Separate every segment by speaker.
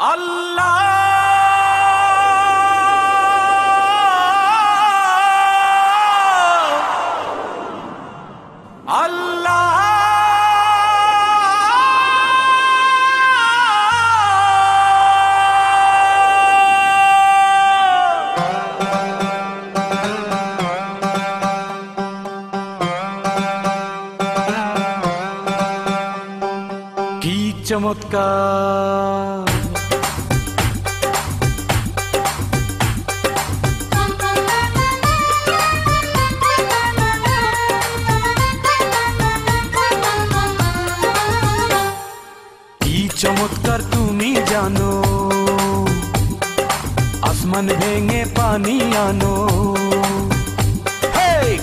Speaker 1: আল্লাহ আল্লাহ কি চমৎকার চমৎকার তুমি জানো আসমান ভেঙে পানি আনো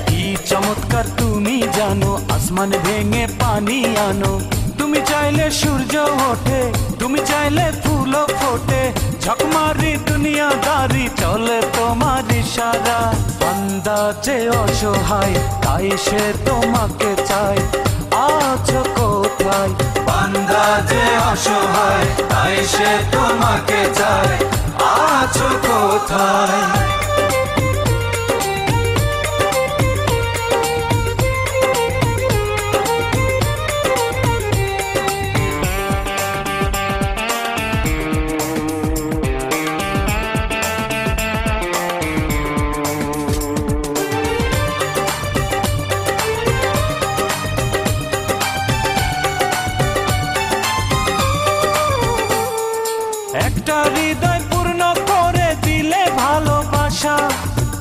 Speaker 1: কি চমৎকার তুমি জানো আসমান ভেঙে পানি আনো তুমি চাইলে সূর্য ওঠে তুমি চাইলে ফুল ফোটে ঝকমারি দুনিয়াদারি চলে তোমার ইশারা বান্দা যে অসহায় তাই সে তোমাকে চায় আছো কোথায় বান্দা যে অসহায় তাই সে তোমাকে চায় আছো কোথায় একটা হৃদয় পূর্ণ করে দিলে ভালোবাসা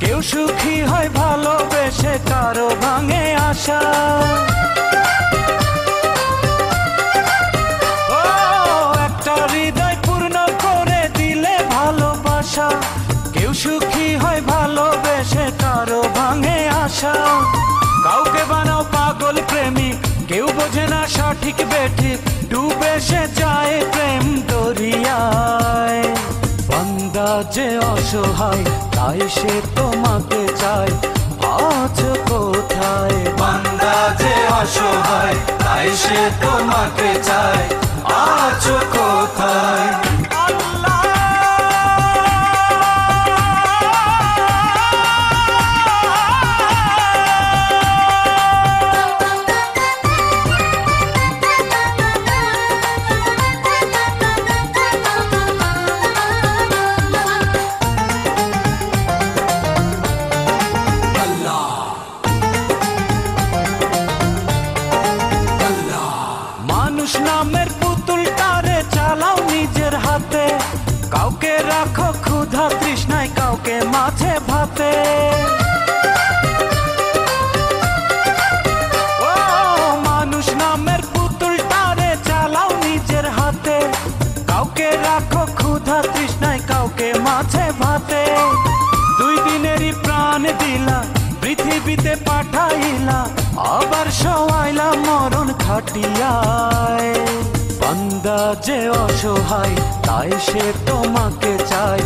Speaker 1: কেউ সুখী হয় ভালোবেসে কারো ভাঙে আশা একটা হৃদয় পূর্ণ করে দিলে ভালোবাসা কেউ সুখী হয় ভালোবেসে কারো ভাঙে আশা কাউকে বানাও পাগল প্রেমিক কেউ বোঝে না সঠিক বেঠিক ডুবে সে যায় প্রেম দরিয়ায় বান্দা যে অসহায় তাই সে তোমাকে চায় আছো কোথায় বান্দা যে অসহায় তাই সে তোমাকে চায় আছো কোথায় নামের পুতুলটারে চালাও নিজের হাতে কাউকে রাখো ক্ষুধা তৃষ্ণায় কাউকে মাঝে ভাতে ও মানুষ নামের পুতুলটারে চালাও নিজের হাতে কাউকে রাখো ক্ষুধা তৃষ্ণায় কাউকে মাঝে ভাতে দুই দিনেরই প্রাণ দিলা পৃথিবীতে পাঠাইলা আবার সওয়াইলা মরণ খাটিয়ায় বান্দা যে অসহায় তাই সে তোমাকে চায়